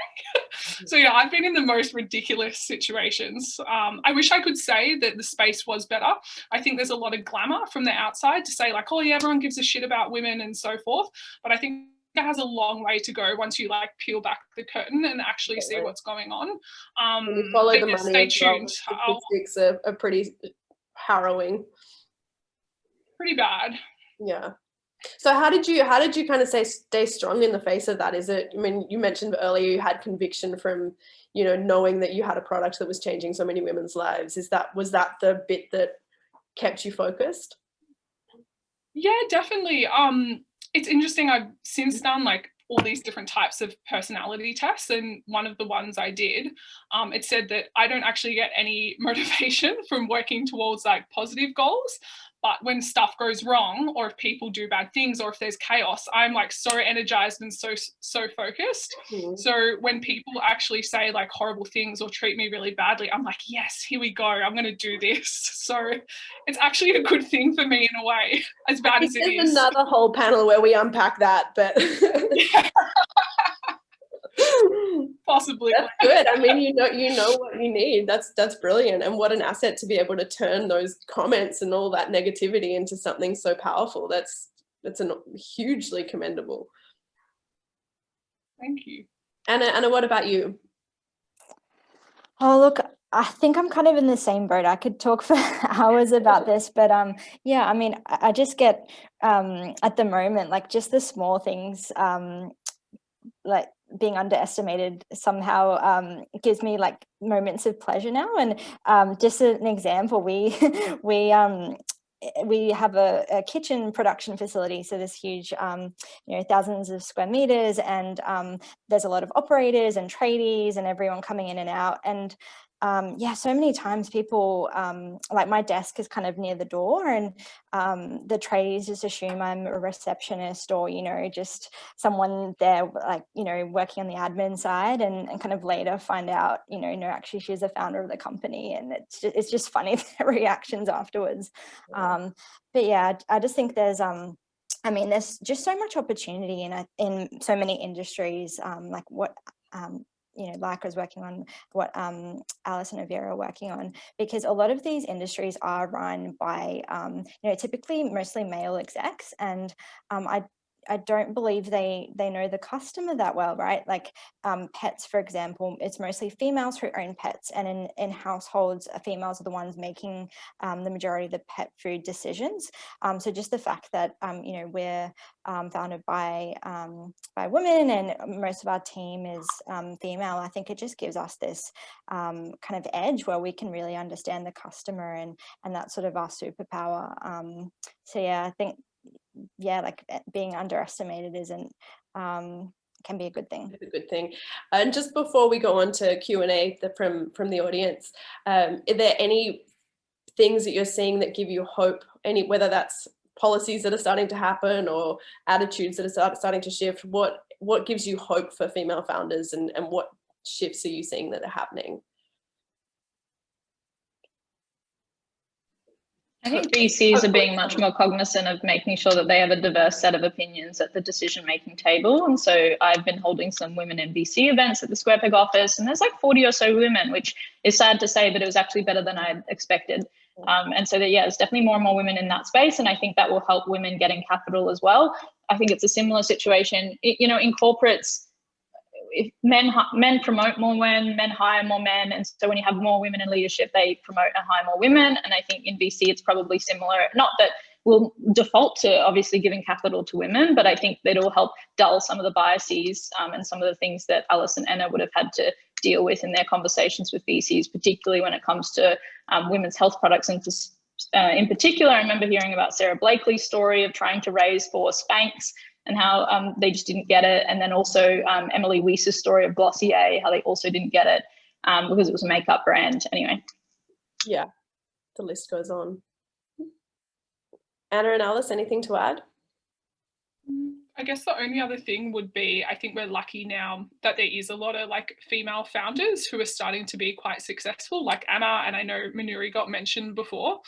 So yeah, I've been in the most ridiculous situations. I wish I could say that the space was better. I think there's a lot of glamour from the outside to say like, oh yeah, everyone gives a shit about women and so forth. But I think it has a long way to go once you like peel back the curtain and actually see what's going on. You follow the money. Stay tuned. Statistics are pretty harrowing. Pretty bad. Yeah. So how did you kind of stay strong in the face of that? Is it, I mean, you mentioned earlier you had conviction from, knowing that you had a product that was changing so many women's lives. Was that the bit that kept you focused? Yeah, definitely. It's interesting. I've since done like all these different types of personality tests, and one of the ones I did, it said that I don't actually get any motivation from working towards like positive goals. But when stuff goes wrong, or if people do bad things, or if there's chaos, I'm like so energized and so focused. So when people actually say like horrible things or treat me really badly, I'm like, yes, here we go. I'm going to do this. So it's actually a good thing for me in a way, as bad as it is. There's another whole panel where we unpack that, but possibly. That's good. I mean, you know what you need. That's brilliant, and what an asset to be able to turn those comments and all that negativity into something so powerful. That's hugely commendable. Thank you. Anna, what about you? Oh, look, I think I'm kind of in the same boat. I could talk for hours about this, but yeah, I mean, I just get at the moment, like just the small things, like being underestimated somehow gives me like moments of pleasure now. And just an example, we have a kitchen production facility, so this huge thousands of square meters, and there's a lot of operators and tradies and everyone coming in and out. And so many times people, like my desk is kind of near the door, and the tradies just assume I'm a receptionist or, just someone there, like, working on the admin side, and kind of later find out, no, actually she's the founder of the company. And it's just funny, the reactions afterwards. But yeah, I just think there's, there's just so much opportunity in so many industries, like what, Leica is working on, what Alice and Avira are working on, because a lot of these industries are run by, typically mostly male execs, and I don't believe they know the customer that well, right? Like pets, for example, it's mostly females who own pets, and in households, females are the ones making the majority of the pet food decisions. So just the fact that we're founded by women, and most of our team is female, I think it just gives us this kind of edge where we can really understand the customer, and that's sort of our superpower. So yeah, I think, like being underestimated can be a good thing. It's a good thing. And just before we go on to Q&A from the audience, are there any things that you're seeing that give you hope? Whether that's policies that are starting to happen or attitudes that are starting to shift? What gives you hope for female founders, and what shifts are you seeing that are happening? I think VCs are being much more cognizant of making sure that they have a diverse set of opinions at the decision-making table. And so I've been holding some women in VC events at the Square Peg office, and there's like 40 or so women, which is sad to say, but it was actually better than I expected. And so that, yeah, there's definitely more and more women in that space. And I think that will help women getting capital as well. I think it's a similar situation, you know, in corporates. If men promote more men hire more men, and so when you have more women in leadership, they promote and hire more women. And I think in VC it's probably similar, not that we'll default to obviously giving capital to women, but I think that it will help dull some of the biases and some of the things that Alice and Anna would have had to deal with in their conversations with VCs, particularly when it comes to women's health products. And in particular, I remember hearing about Sarah Blakely's story of trying to raise for Spanx and how they just didn't get it. And then also Emily Weiss's story of Glossier, how they also didn't get it because it was a makeup brand. Anyway. Yeah, the list goes on. Anna and Alice, anything to add? I guess the only other thing would be, I think we're lucky now that there is a lot of like female founders who are starting to be quite successful, like Anna, and I know Manuri got mentioned before.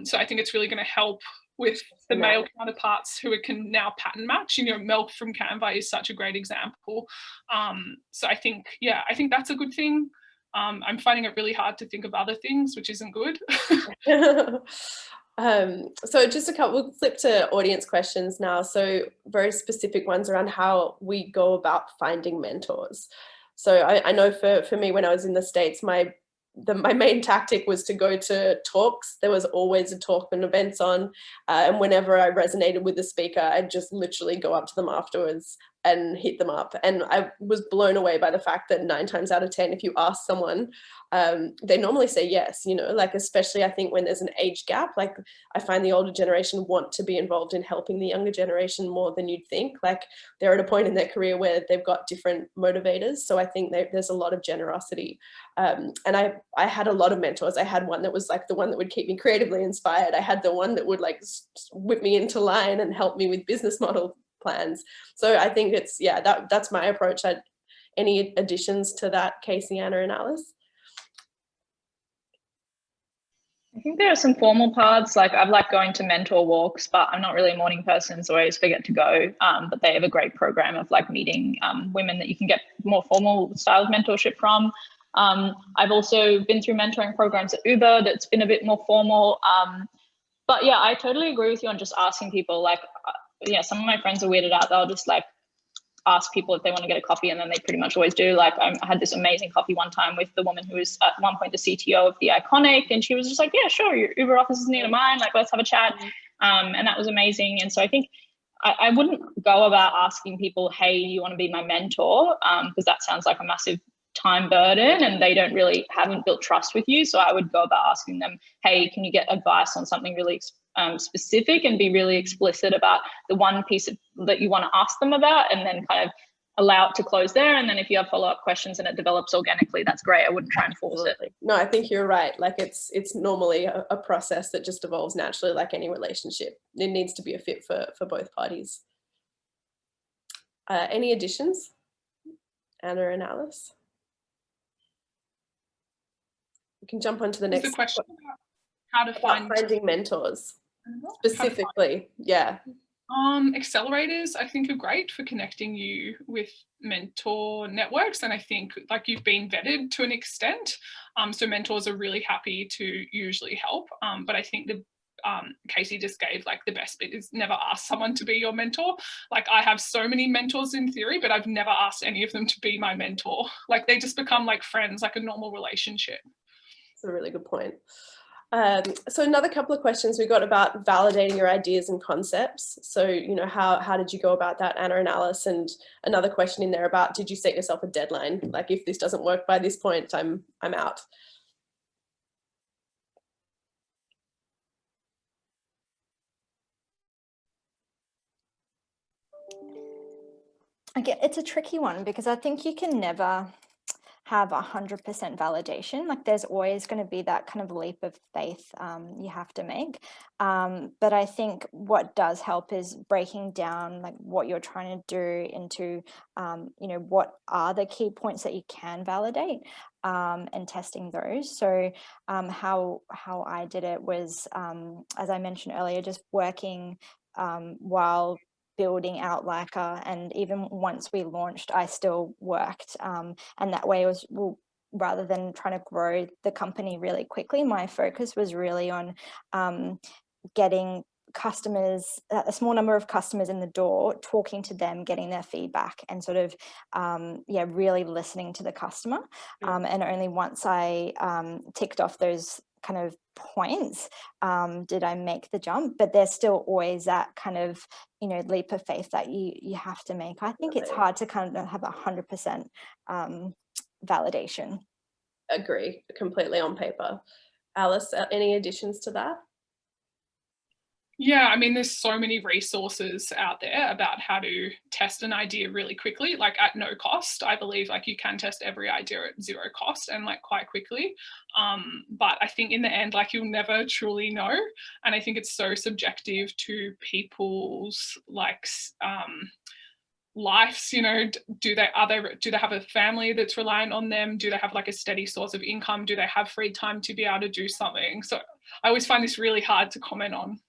So I think it's really going to help with the male counterparts who can now pattern match. You know, Mel from Canva is such a great example. So I think, yeah, I think that's a good thing. I'm finding it really hard to think of other things, which isn't good. So just a couple, we'll flip to audience questions now. So very specific ones around how we go about finding mentors. So I know for me, when I was in the States, my main tactic was to go to talks. There was always a talk and events on, and whenever I resonated with the speaker, I'd just literally go up to them afterwards and hit them up. And I was blown away by the fact that 9 times out of 10, if you ask someone, they normally say yes, you know, like, especially I think when there's an age gap, like I find the older generation want to be involved in helping the younger generation more than you'd think. Like they're at a point in their career where they've got different motivators. So I think there's a lot of generosity. And I had a lot of mentors. I had one that was like the one that would keep me creatively inspired. I had the one that would like whip me into line and help me with business model plans. So I think it's, yeah, that's my approach. Any additions to that, Casey, Anna and Alice? I think there are some formal parts, like I've liked going to mentor walks, but I'm not really a morning person, so I always forget to go. But they have a great program of like meeting women that you can get more formal style of mentorship from. I've also been through mentoring programs at Uber that's been a bit more formal. But yeah, I totally agree with you on just asking people. Like, yeah, some of my friends are weirded out. They'll just like ask people if they want to get a coffee, and then they pretty much always do. Like I had this amazing coffee one time with the woman who was at one point the CTO of the Iconic, and she was just like, yeah, sure, your Uber office is near to mine, like let's have a chat. And that was amazing. And so I think I wouldn't go about asking people, hey, you want to be my mentor? Because that sounds like a massive time burden and they haven't built trust with you. So I would go about asking them, hey, can you get advice on something really specific, and be really explicit about the one piece that you want to ask them about, and then kind of allow it to close there. And then if you have follow-up questions and it develops organically, that's great. I wouldn't try and force it. No, I think you're right. Like it's normally a process that just evolves naturally, like any relationship. It needs to be a fit for both parties. Any additions, Anna and Alice? We can jump on to the next question. How to finding mentors specifically. Yeah. Accelerators, I think, are great for connecting you with mentor networks, and I think like you've been vetted to an extent, so mentors are really happy to usually help, but I think the Casey just gave like the best bit is never ask someone to be your mentor. Like I have so many mentors in theory, but I've never asked any of them to be my mentor. Like they just become like friends, like a normal relationship. That's a really good point. So another couple of questions we got about validating your ideas and concepts. So, you know, how did you go about that, Anna and Alice? And another question in there about, did you set yourself a deadline? Like if this doesn't work by this point, I'm out. Okay, it's a tricky one because I think you can never have 100% validation. Like there's always going to be that kind of leap of faith you have to make. But I think what does help is breaking down like what you're trying to do into, you know, what are the key points that you can validate, and testing those. So how I did it was, as I mentioned earlier, just working while building out Leica, and even once we launched, I still worked, and that way it was, well, rather than trying to grow the company really quickly, my focus was really on getting customers, a small number of customers in the door, talking to them, getting their feedback, and sort of really listening to the customer. And only once I ticked off those kind of points did I make the jump. But there's still always that kind of, you know, leap of faith that you have to make. I think it's hard to kind of have 100% validation. Agree completely on paper. Alice, any additions to that? Yeah, I mean, there's so many resources out there about how to test an idea really quickly, like at no cost. I believe like you can test every idea at zero cost and like quite quickly. But I think in the end, like you'll never truly know. And I think it's so subjective to people's like lives, you know. Do they have a family that's reliant on them? Do they have like a steady source of income? Do they have free time to be able to do something? So I always find this really hard to comment on.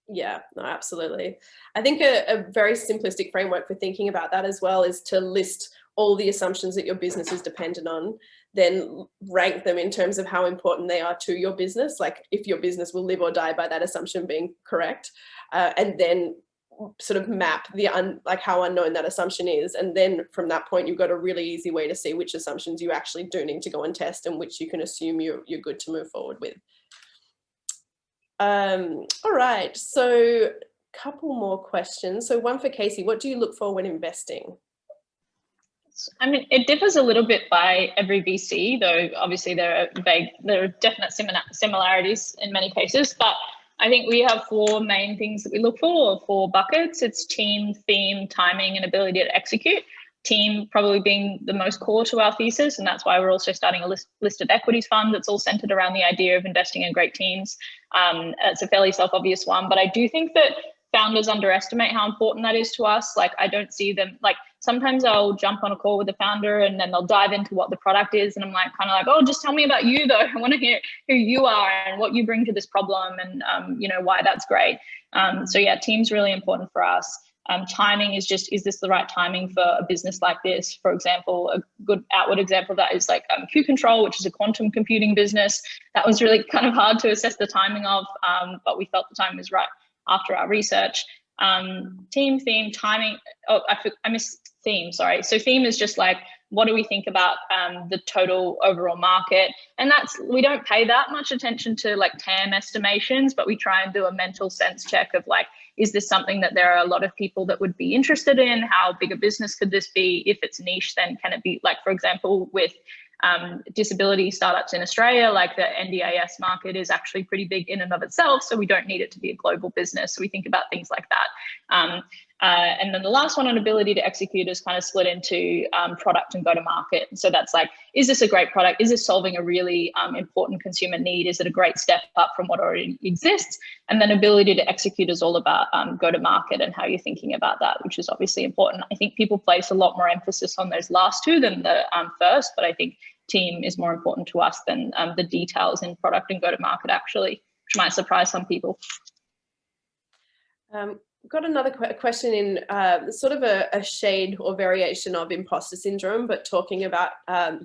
Yeah, no, absolutely. I think a very simplistic framework for thinking about that as well is to list all the assumptions that your business is dependent on, then rank them in terms of how important they are to your business, like if your business will live or die by that assumption being correct, and then sort of map the like how unknown that assumption is. And then from that point, you've got a really easy way to see which assumptions you actually do need to go and test and which you can assume you're good to move forward with. All right, so a couple more questions. So one for Casey, what do you look for when investing? I mean, it differs a little bit by every VC, though obviously there are definite similarities in many cases, but I think we have 4 main things that we look for, or 4 buckets. It's team, theme, timing, and ability to execute. Team probably being the most core to our thesis, and that's why we're also starting a listed equities fund that's all centered around the idea of investing in great teams. It's a fairly self-obvious one, but I do think that founders underestimate how important that is to us. Like, I don't see them, like, sometimes I'll jump on a call with the founder and then they'll dive into what the product is, and I'm like, kind of like, oh, just tell me about you though. I want to hear who you are and what you bring to this problem, and you know, why that's great. So yeah, team's really important for us. Timing is just, is this the right timing for a business like this? For example, a good outward example of that is like Q Control, which is a quantum computing business. That was really kind of hard to assess the timing of, but we felt the time was right after our research. Team, theme, timing. Oh, I missed theme, sorry. So theme is just like, what do we think about the total overall market? And that's, we don't pay that much attention to like TAM estimations, but we try and do a mental sense check of like, is this something that there are a lot of people that would be interested in? How big a business could this be? If it's niche, then can it be, like, for example, with disability startups in Australia, like the NDIS market is actually pretty big in and of itself, so we don't need it to be a global business. So we think about things like that. And then the last one on ability to execute is kind of split into product and go to market. So that's like, is this a great product? Is this solving a really important consumer need? Is it a great step up from what already exists? And then ability to execute is all about go to market and how you're thinking about that, which is obviously important. I think people place a lot more emphasis on those last two than the first, but I think team is more important to us than the details in product and go to market, actually, which might surprise some people. Got another question in sort of a shade or variation of imposter syndrome, but talking about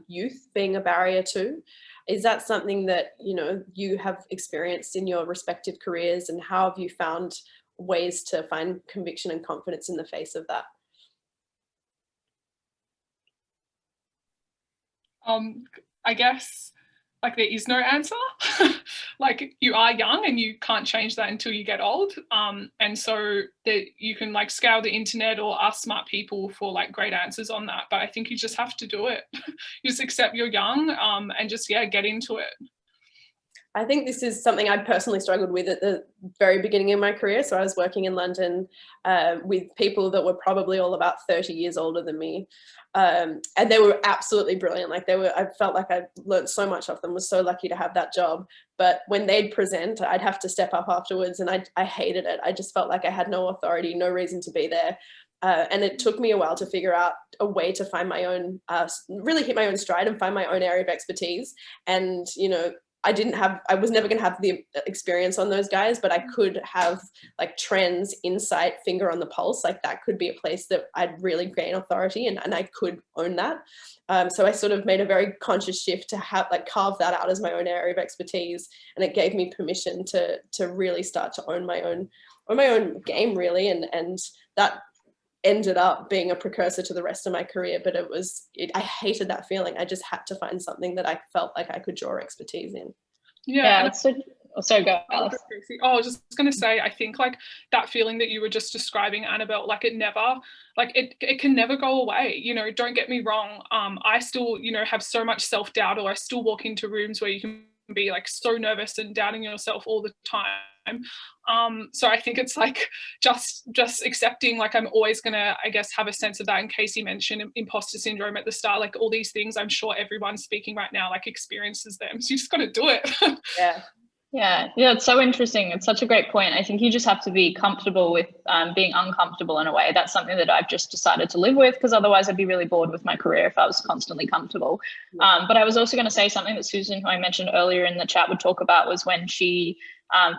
youth being a barrier too. Is that something that, you know, you have experienced in your respective careers, and how have you found ways to find conviction and confidence in the face of that? I guess, like, there is no answer. Like, you are young and you can't change that until you get old. And so that you can like scour the internet or ask smart people for like great answers on that. But I think you just have to do it. You just accept you're young and just, yeah, get into it. I think this is something I personally struggled with at the very beginning of my career. So I was working in London with people that were probably all about 30 years older than me. And they were absolutely brilliant. Like I felt like I learned so much off them, was so lucky to have that job. But when they'd present, I'd have to step up afterwards, and I hated it. I just felt like I had no authority, no reason to be there. And it took me a while to figure out a way to find my own, really hit my own stride and find my own area of expertise. And, you know, I was never going to have the experience on those guys, but I could have like trends, insight, finger on the pulse. Like that could be a place that I'd really gain authority, and I could own that. So I sort of made a very conscious shift to have like carve that out as my own area of expertise. And it gave me permission to really start to own my own game, really. And that ended up being a precursor to the rest of my career, but I hated that feeling. I just had to find something that I felt like I could draw expertise in. Yeah, so go, Alice. I was just going to say, I think like that feeling that you were just describing, Annabel, like it can never go away. You know, don't get me wrong. I still, you know, have so much self-doubt, or I still walk into rooms where you can be like so nervous and doubting yourself all the time. So I think it's like just accepting, like I'm always gonna, I guess, have a sense of that. And Casey mentioned imposter syndrome at the start, like all these things I'm sure everyone speaking right now like experiences them. So you just gotta do it. Yeah, it's so interesting. It's such a great point. I think you just have to be comfortable with being uncomfortable in a way. That's something that I've just decided to live with, because otherwise I'd be really bored with my career if I was constantly comfortable. But I was also going to say something that Susan, who I mentioned earlier in the chat, would talk about, was when she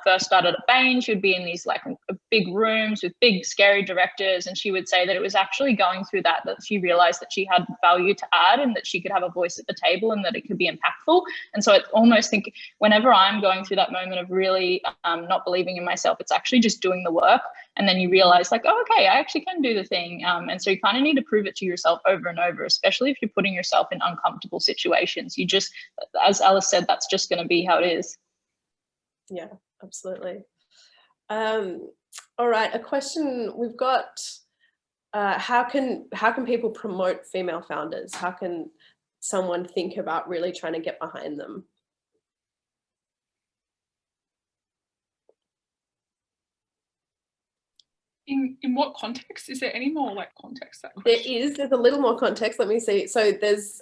first started at Bain, she would be in these like big rooms with big scary directors, and she would say that it was actually going through that she realized that she had value to add and that she could have a voice at the table and that it could be impactful. And so I almost think whenever I'm going through that moment of really not believing in myself, it's actually just doing the work, and then you realize like, oh, okay, I actually can do the thing. And so you kind of need to prove it to yourself over and over, especially if you're putting yourself in uncomfortable situations. You just, as Alice said, that's just going to be how it is. Yeah, absolutely. All right, a question we've got, how can people promote female founders? How can someone think about really trying to get behind them? In what context? Is there any more like context? There's a little more context. Let me see. So there's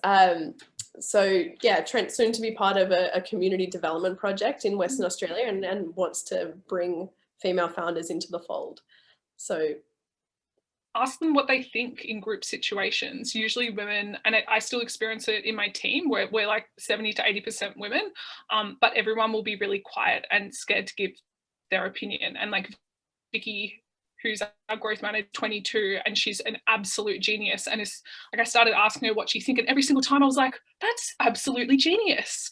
Trent's soon to be part of a community development project in Western Australia and wants to bring female founders into the fold. So ask them what they think in group situations. Usually women, and I still experience it in my team, where we're like 70 to 80% women, but everyone will be really quiet and scared to give their opinion. And like Vicky, who's our growth manager, 22, and she's an absolute genius. And it's like I started asking her what she thinks, and every single time I was like, that's absolutely genius.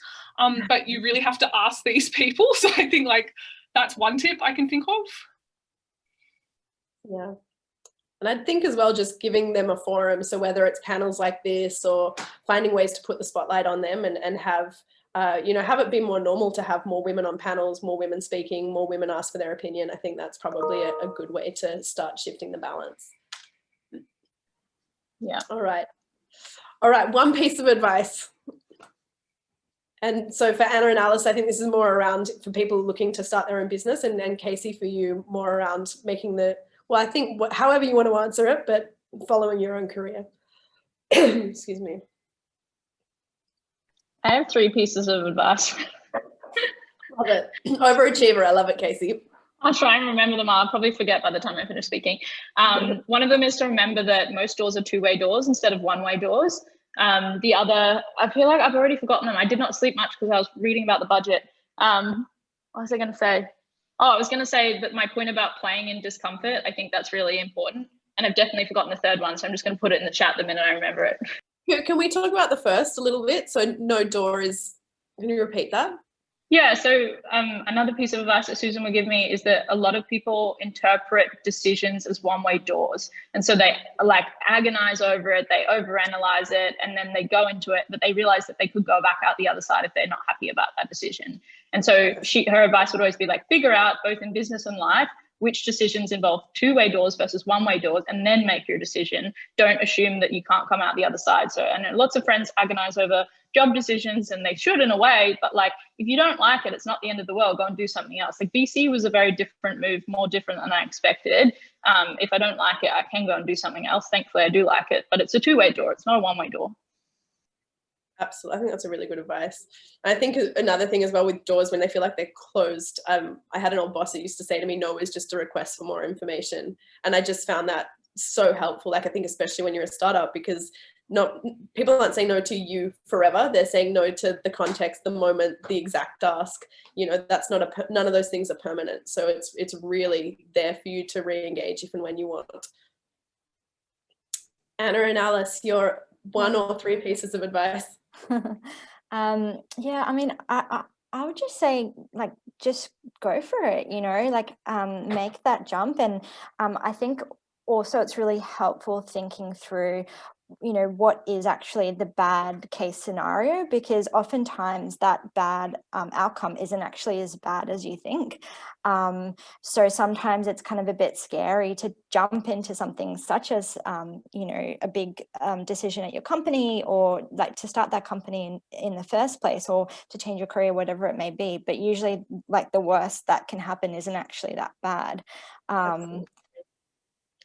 But you really have to ask these people. So I think like that's one tip I can think of. Yeah. And I think as well, just giving them a forum. So whether it's panels like this or finding ways to put the spotlight on them and have it be more normal to have more women on panels, more women speaking, more women ask for their opinion. I think that's probably a good way to start shifting the balance. Yeah. All right. One piece of advice. And so for Anna and Alice, I think this is more around for people looking to start their own business, and Casey, for you, more around making however you want to answer it, but following your own career. Excuse me. I have 3 pieces of advice. Love it. Overachiever. I love it, Casey. I'll try and remember them. I'll probably forget by the time I finish speaking. One of them is to remember that most doors are 2-way doors instead of 1-way doors. The other, I feel like I've already forgotten them. I did not sleep much because I was reading about the budget. What was I going to say? Oh, I was going to say that my point about playing in discomfort, I think that's really important. And I've definitely forgotten the third one, so I'm just going to put it in the chat the minute I remember it. Can we talk about the first a little bit? So no door is, can you repeat that? Yeah, so another piece of advice that Susan would give me is that a lot of people interpret decisions as 1-way doors. And so they like agonize over it, they overanalyze it, and then they go into it, but they realize that they could go back out the other side if they're not happy about that decision. And so her advice would always be like, figure out, both in business and life, which decisions involve two-way doors versus one-way doors, and then make your decision. Don't assume that you can't come out the other side. So I know lots of friends agonize over job decisions, and they should in a way, but like, if you don't like it, it's not the end of the world. Go and do something else. Like VC was a very different move, more different than I expected. If I don't like it, I can go and do something else. Thankfully, I do like it, but it's a two-way door. It's not a one-way door. Absolutely. I think that's a really good advice. And I think another thing as well with doors, when they feel like they're closed, I had an old boss that used to say to me, no is just a request for more information. And I just found that so helpful. Like, I think especially when you're a startup, because people aren't saying no to you forever. They're saying no to the context, the moment, the exact task. You know, that's not none of those things are permanent. So it's really there for you to re-engage if and when you want. Anna and Alice, your 1 or 3 pieces of advice. Yeah, I mean, I would just say, like, just go for it, you know, like, make that jump. And I think also it's really helpful thinking through, you know, what is actually the bad case scenario, because oftentimes that bad outcome isn't actually as bad as you think. So sometimes it's kind of a bit scary to jump into something such as, you know, a big decision at your company, or like to start that company in the first place, or to change your career, whatever it may be. But usually, like, the worst that can happen isn't actually that bad.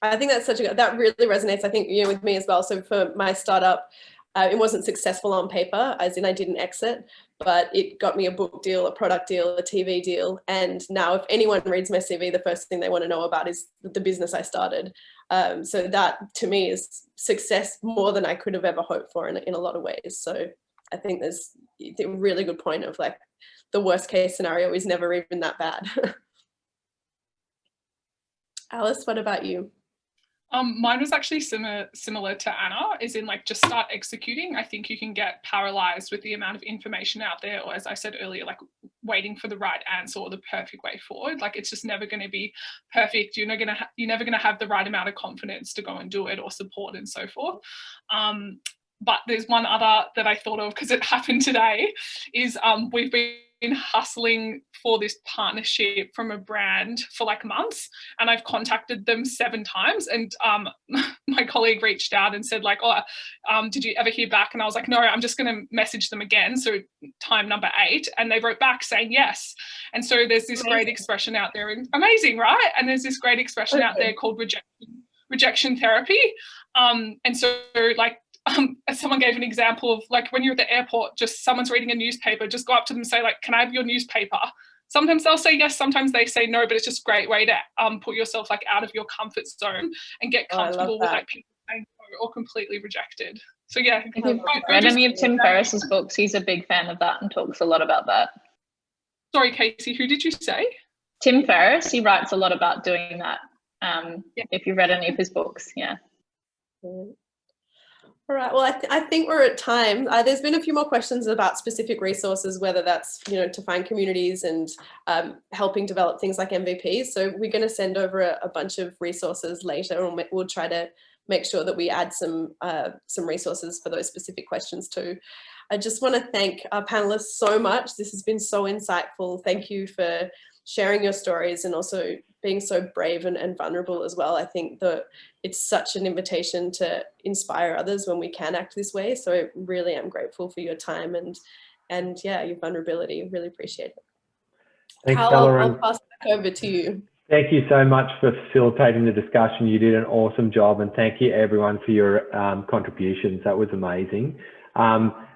I think that's that really resonates, I think, you know, with me as well. So for my startup, it wasn't successful on paper, as in I didn't exit, but it got me a book deal, a product deal, a TV deal. And now if anyone reads my CV, the first thing they want to know about is the business I started. So that to me is success more than I could have ever hoped for in a lot of ways. So I think there's a really good point of, like, the worst case scenario is never even that bad. Alice, what about you? Mine was actually similar to Anna, is in, like, just start executing. I think you can get paralyzed with the amount of information out there, or, as I said earlier, like, waiting for the right answer or the perfect way forward. Like, it's just never going to be perfect. You're never going to have the right amount of confidence to go and do it, or support and so forth. But there's one other that I thought of, because it happened today, is we've been hustling for this partnership from a brand for like months, and I've contacted them 7 times, and my colleague reached out and said, like, did you ever hear back? And I was like, no, I'm just going to message them again. So time number 8, and they wrote back saying yes. And so there's this great expression out there, amazing, right? And there's this great expression out there called rejection therapy. And so, like, someone gave an example of, like, when you're at the airport, just someone's reading a newspaper, just go up to them and say, like, can I have your newspaper? Sometimes they'll say yes, sometimes they say no, but it's just a great way to put yourself, like, out of your comfort zone and get comfortable with, like, people saying no or completely rejected. So yeah. If you've read any of Tim Ferriss's books, he's a big fan of that and talks a lot about that. Sorry, Casey, who did you say? Tim Ferriss, he writes a lot about doing that. If you've read any of his books, yeah. All right, well, I think we're at time. There's been a few more questions about specific resources, whether that's, you know, to find communities and helping develop things like MVPs. So we're going to send over a bunch of resources later, and we'll try to make sure that we add some resources for those specific questions too. I just want to thank our panelists so much. This has been so insightful. Thank you for sharing your stories and also being so brave and vulnerable as well. I think that it's such an invitation to inspire others when we can act this way. So I really am grateful for your time and yeah, your vulnerability. Really appreciate it. Thanks, Cal, Bella. I'll pass it back over to you. Thank you so much for facilitating the discussion. You did an awesome job, and thank you everyone for your contributions. That was amazing.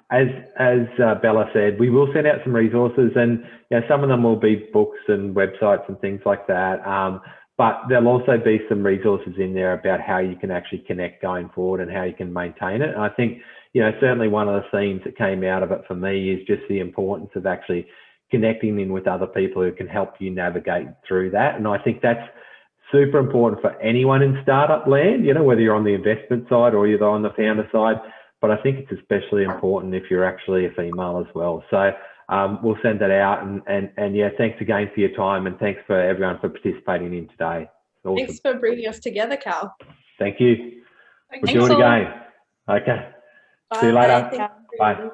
As Bella said, we will send out some resources, and you know, some of them will be books and websites and things like that. But there'll also be some resources in there about how you can actually connect going forward and how you can maintain it. And I think, you know, certainly one of the themes that came out of it for me is just the importance of actually connecting in with other people who can help you navigate through that. And I think that's super important for anyone in startup land, you know, whether you're on the investment side or you're on the founder side. But I think it's especially important if you're actually a female as well. So we'll send that out, and yeah, thanks again for your time, and thanks for everyone for participating in today. Awesome. Thanks for bringing us together, Cal. Thank you. Thanks. We'll do it again. Okay. Bye. See you later. Thanks. Bye.